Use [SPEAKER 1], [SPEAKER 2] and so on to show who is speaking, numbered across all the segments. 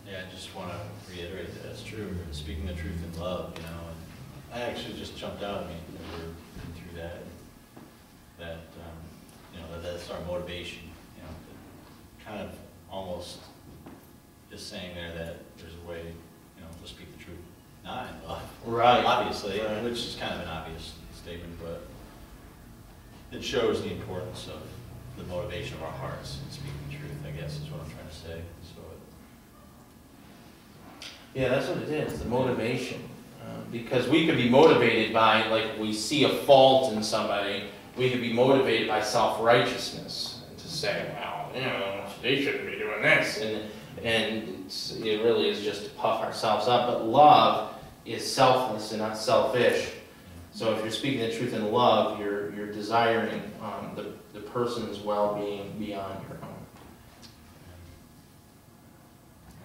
[SPEAKER 1] Yeah, I just want to reiterate that it's true. We're speaking the truth in love, you know. And I actually just jumped out at me as we were going through that. You know, that's our motivation. You know, kind of almost is saying there that there's a way, you know, to speak the truth, not in love,
[SPEAKER 2] Right?
[SPEAKER 1] Obviously,
[SPEAKER 2] Right.
[SPEAKER 1] which is kind of an obvious statement, but it shows the importance of the motivation of our hearts in speaking the truth, I guess, is what I'm trying to say. So.
[SPEAKER 2] Yeah, that's what it is, the motivation. Because we could be motivated by, like, we see a fault in somebody, we could be motivated by self-righteousness, and to say, well, you know, they shouldn't be doing this, and it really is just to puff ourselves up. But love is selfless and not selfish. So if you're speaking the truth in love, you're desiring the person's well-being beyond your own.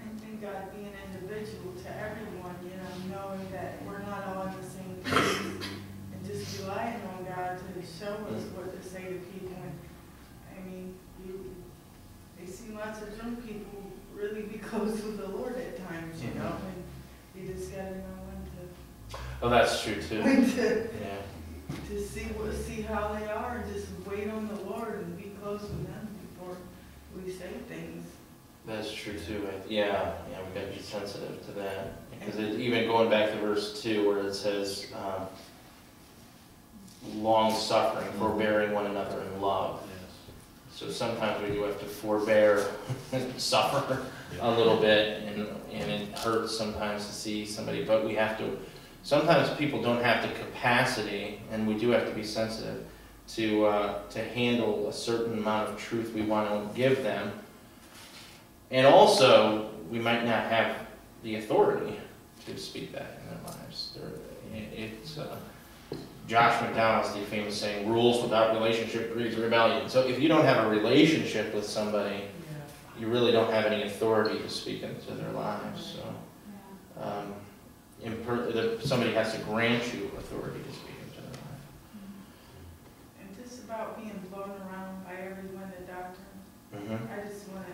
[SPEAKER 3] I think God being individual to everyone, you know, knowing that we're not all on the same page, and just relying on God to show us what to say to people. And I mean, they see lots of young people really be close with the Lord at times, you know, and you just gotta know when
[SPEAKER 2] Oh, that's true too.
[SPEAKER 3] to
[SPEAKER 2] Yeah.
[SPEAKER 3] to see how they are, and just wait on the Lord and be close with them before we say things.
[SPEAKER 2] That's true too. Yeah, we got to be sensitive to that. Because even going back to verse 2 where it says, long-suffering, forbearing one another in love.
[SPEAKER 1] Yes.
[SPEAKER 2] So sometimes we do have to forbear, suffer a little bit, and it hurts sometimes to see somebody, but we have to, sometimes people don't have the capacity, and we do have to be sensitive to handle a certain amount of truth we want to give them. And also, we might not have the authority to speak that in their lives. Josh McDowell's the famous saying, rules without relationship breeds rebellion. So if you don't have a relationship with somebody, you really don't have any authority to speak into their lives. So somebody has to grant you authority to speak into their life.
[SPEAKER 3] And just about being blown around by everyone, the doctrine.
[SPEAKER 2] Mm-hmm.
[SPEAKER 3] I just want to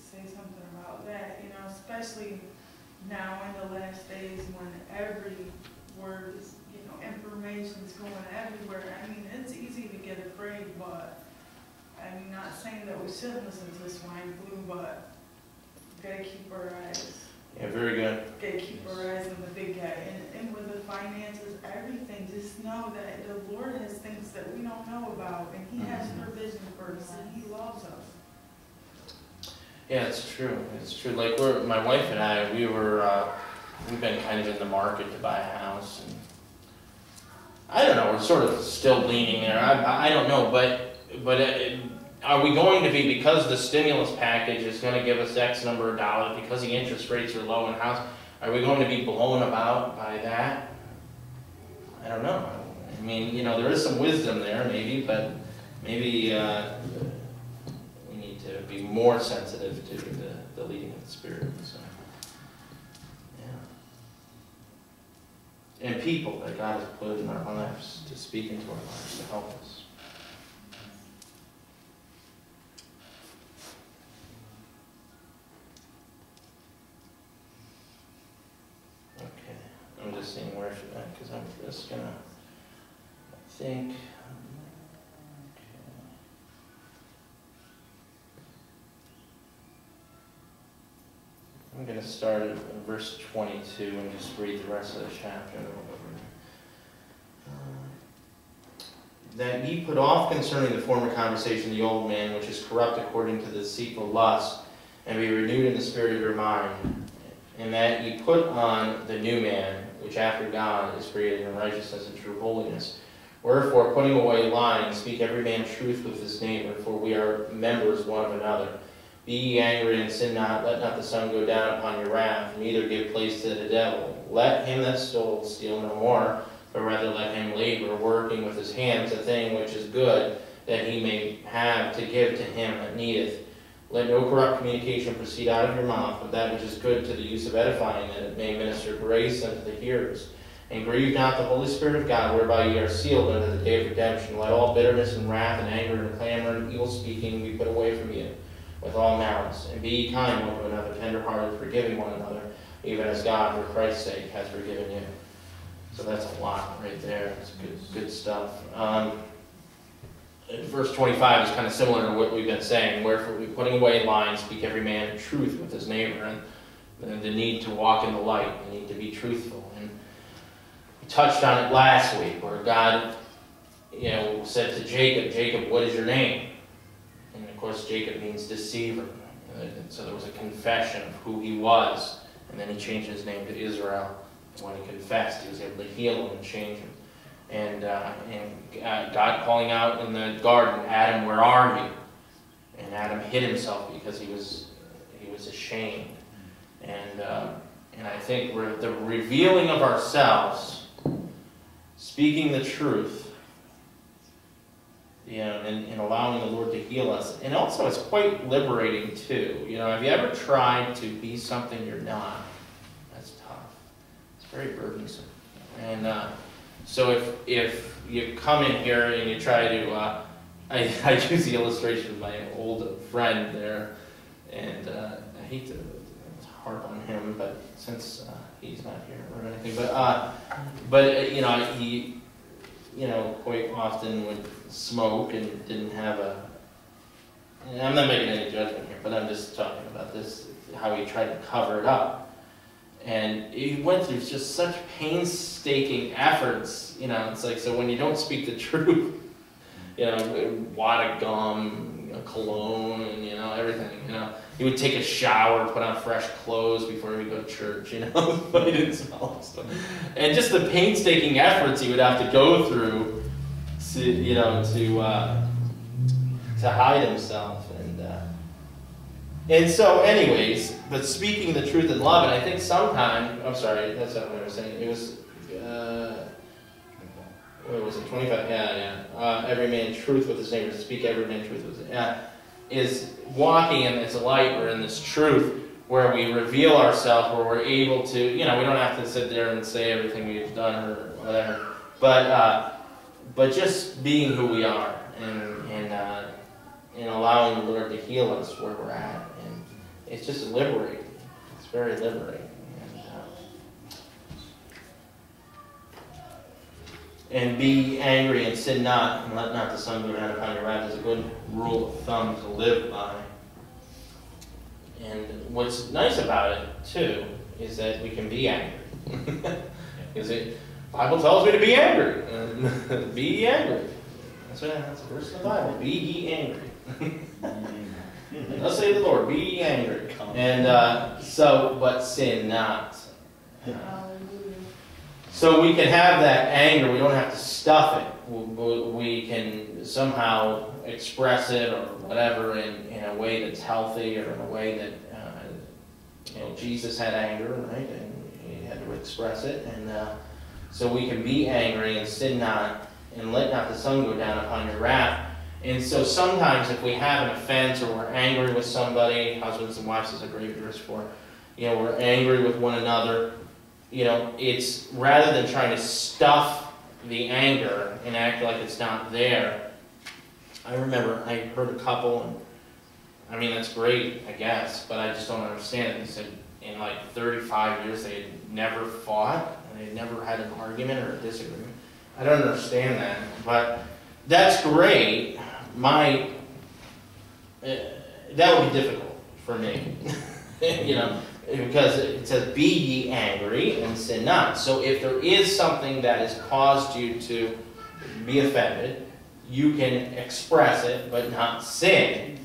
[SPEAKER 3] say something about that, you know, especially now in the last days when every word is, you know, information is going everywhere. I mean, it's easy to get afraid, but I mean, not saying that we shouldn't listen to swine flu, but gotta keep our eyes.
[SPEAKER 2] Yeah, very good.
[SPEAKER 3] Gotta keep our eyes on the big guy. And with the finances, everything, just know that the Lord has things that we don't know about, and He has provision for us, and He loves us.
[SPEAKER 2] Yeah, it's true. It's true. Like my wife and I, we've been kind of in the market to buy a house, and I don't know. We're sort of still leaning there. I don't know, but are we going to be, because the stimulus package is going to give us X number of dollars, because the interest rates are low in the house, are we going to be blown about by that? I don't know. I mean, you know, there is some wisdom there, maybe, but maybe we need to be more sensitive to the leading of the Spirit. So, yeah. And people that God has put in our lives to speak into our lives to help us. I'm just seeing where should I, because I'm just gonna, I think, I'm gonna start at verse 22 and just read the rest of the chapter. That ye put off concerning the former conversation the old man, which is corrupt according to the deceitful lust, and be renewed in the spirit of your mind, and that ye put on the new man, which after God is created in righteousness and true holiness. Wherefore, putting away lying, speak every man truth with his neighbor, for we are members one of another. Be ye angry and sin not, let not the sun go down upon your wrath, neither give place to the devil. Let him that stole steal no more, but rather let him labor, working with his hands a thing which is good, that he may have to give to him that needeth. Let no corrupt communication proceed out of your mouth, but that which is good to the use of edifying, that it may minister grace unto the hearers. And grieve not the Holy Spirit of God, whereby ye are sealed unto the day of redemption. Let all bitterness and wrath and anger and clamor and evil speaking be put away from you, with all malice, and be ye kind one to another, tenderhearted, forgiving one another, even as God, for Christ's sake, has forgiven you. So that's a lot right there. It's good stuff. Verse 25 is kind of similar to what we've been saying. Wherefore, we putting away lying, speak every man truth with his neighbor, and the need to walk in the light, the need to be truthful. And we touched on it last week, where God, said to Jacob, Jacob, what is your name? And of course, Jacob means deceiver. And so there was a confession of who he was, and then he changed his name to Israel. And when he confessed, he was able to heal him and change him. And God calling out in the garden, Adam, where are you? And Adam hid himself because he was ashamed. And I think the revealing of ourselves, speaking the truth, and allowing the Lord to heal us. And also, it's quite liberating too. Have you ever tried to be something you're not? That's tough. It's very burdensome. And so if you come in here and you try to, I use the illustration of my old friend there, and I hate to harp on him, but since he's not here or anything, but he quite often would smoke and didn't have and I'm not making any judgment here, but I'm just talking about this, how he tried to cover it up. And he went through just such painstaking efforts, it's like, so when you don't speak the truth, wad of gum, cologne, and, everything, he would take a shower, put on fresh clothes before he would go to church, but he didn't smell and stuff. And just the painstaking efforts he would have to go through to hide himself. And so anyways, but speaking the truth in love, and I think sometimes, I'm sorry, that's not what I was saying, it was, what was it, 25, yeah. Every man truth with his neighbor, speak every man truth with his neighbor, is walking in this light, we're in this truth, where we reveal ourselves, where we're able to, we don't have to sit there and say everything we've done or whatever, but just being who we are, and allowing the Lord to heal us where we're at. And it's just liberating. It's very liberating. And be angry and sin not, and let not the sun go down upon your wrath is a good rule of thumb to live by. And what's nice about it, too, is that we can be angry. Because the Bible tells me to be angry. Be ye angry. That's a verse in the Bible. Be ye angry. Thus say the Lord, be ye angry. And but sin not. So we can have that anger. We don't have to stuff it. We can somehow express it or whatever in a way that's healthy, or in a way that Jesus had anger, right? And he had to express it. And so we can be angry and sin not, and let not the sun go down upon your wrath. And so sometimes if we have an offense, or we're angry with somebody, husbands and wives is a great verse for, we're angry with one another, it's rather than trying to stuff the anger and act like it's not there. I remember I heard a couple, and I mean, that's great, I guess, but I just don't understand it. They said in like 35 years they had never fought, and they had never had an argument or a disagreement. I don't understand that, but that's great. That would be difficult for me, because it says, be ye angry and sin not. So if there is something that has caused you to be offended, you can express it, but not sin.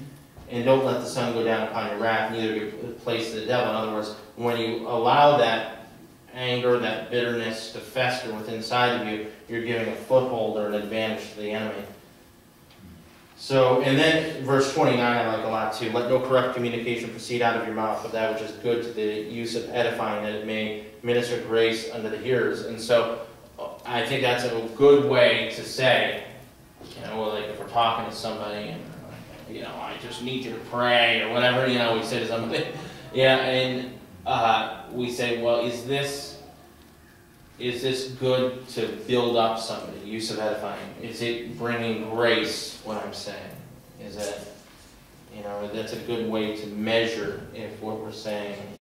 [SPEAKER 2] And don't let the sun go down upon your wrath, neither give place to the devil. In other words, when you allow that anger, that bitterness to fester within inside of you, you're giving a foothold or an advantage to the enemy. So, and then verse 29 I like a lot too. Let no corrupt communication proceed out of your mouth, but that which is good to the use of edifying, that it may minister grace unto the hearers. And so I think that's a good way to say, like if we're talking to somebody and, I just need you to pray or whatever, we say to somebody. And we say, well, is this good to build up somebody? Use of edifying. Is it bringing grace, what I'm saying? Is it, You know, that's a good way to measure if what we're saying